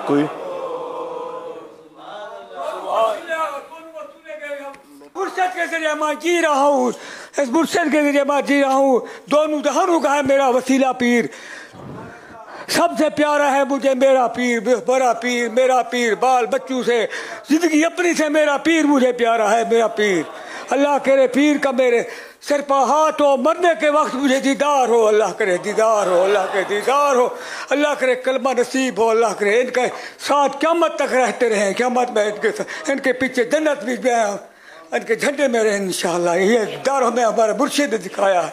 कोई मुर्शद के जरिए मैं जी रहा हूँ, इस मुर्शद के जरिए मैं जी रहा हूँ। दोनों जहानों का है मेरा वसीला पीर, सबसे प्यारा है मुझे मेरा पीर, बड़ा पीर, मेरा पीर। बाल बच्चों से, जिंदगी अपनी से मेरा पीर मुझे प्यारा है, मेरा पीर। अल्लाह करे पीर का मेरे सिर पर हाथ हो, मरने के वक्त मुझे दीदार हो, अल्लाह करे दीदार हो, अल्लाह के दीदार हो, अल्लाह करे कलमा नसीब हो, अल्लाह करे इनके साथ क़यामत तक रहते रहे, क़यामत में इनके पीछे जन्नत भी इनके झंडे में रहे इंशाअल्लाह। ये दीदार हमें हमारे मुर्शिद ने दिखाया है।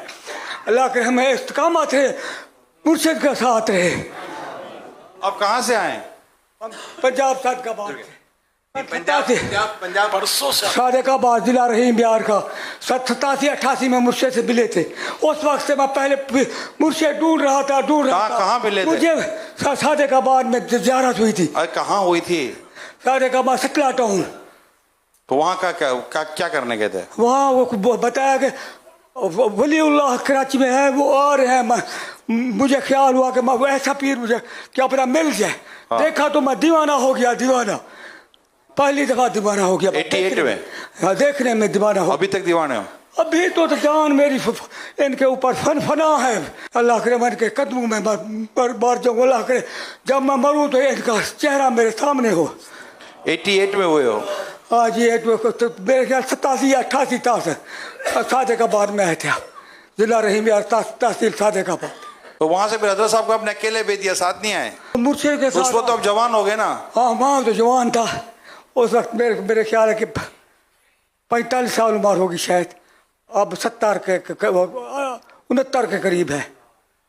अल्लाह करे हमें इस्तिकामत है, मुर्शिद के साथ रहे। आप कहाँ से आए? पंजाब सादकाबाद से, पंजाब परसों से सादकाबाद जिला रहीम बिहार का। 87-88 में मुर्शिद से मिले थे। उस वक्त से मैं पहले मुर्शिद ढूंढ रहा था। कहाँ मिले थे? मुझे सादकाबाद में जियारत हुई थी। अरे कहाँ हुई थी? सादकाबाद सतला टाउन। तो वहाँ का क्या करने गए थे? वहाँ वो बताया कि वलीउल्लाह कराची में है, वो आ रहे हैं। मुझे ख्याल हुआ कि मैं ऐसा पीर मुझे क्या पता मिल जाए। हाँ। देखा तो मैं दीवाना हो गया, दीवाना, पहली दफा दीवाना हो गया। 88 में? हाँ, देखने में दीवाना हो। अभी तक दीवाने हो? अभी तो जान मेरी इनके ऊपर फना है। अल्लाह करे मैं इनके कदमों में बार जाऊँ। अल्लाह करे जब मैं मरूँ तो इनका चेहरा मेरे सामने हो। 88 में हुए हो? हाँ जी, तो मेरे ख्याल 87-88 सादकाबाद में आए थे आप, जिला रहीम यार तहसील सादकाबाद। तो वहाँ से फिर हजरत साहब को आपने अकेले भेज दिया, साथ नहीं आए? मुर्शिद के साथ। उस वक्त तो आप जवान हो गए ना? हाँ, वहाँ तो जवान था उस वक्त। मेरे ख्याल है कि 45 साल उम्र होगी शायद। अब 70 के 69 के करीब है,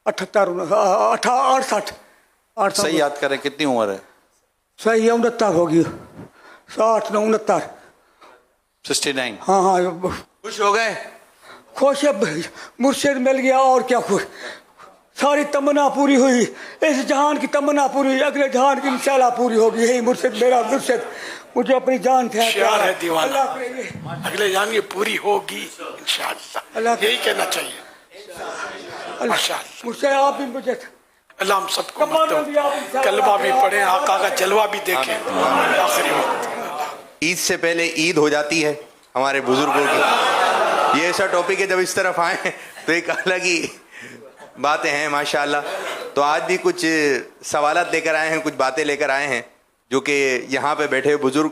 68। सही याद करें, कितनी उम्र है? सही है 69 होगी, 60-69। 69। हाँ हाँ। खुश हो गए? खुश है, मुर्शिद मिल गया और क्या खुश। सारी तमन्ना पूरी हुई, इस जहान की तमन्ना पूरी हुई, अगले जहान की इंशाल्लाह पूरी होगी। यही मुर्शिद, मेरा मुर्शिद मुझे अपनी जान से प्यार है, दीवाना। अल्लाह करे अगले जान ये पूरी होगी इंशाअल्लाह, अल्लाह यही कहना चाहिए। माशाअल्लाह। मुझसे आप भी मुझे अल्लाह हम सबको कलमा भी पढ़े, आका का जलवा भी देखें आखिरी वक्त। ईद से पहले ईद हो जाती है हमारे बुजुर्गों की। ये ऐसा टॉपिक है, जब इस तरफ आए तो एक अलग ही बातें हैं माशाल्लाह। तो आज भी कुछ सवालात लेकर आए हैं, कुछ बातें लेकर आए हैं जो कि यहाँ पे बैठे बुजुर्ग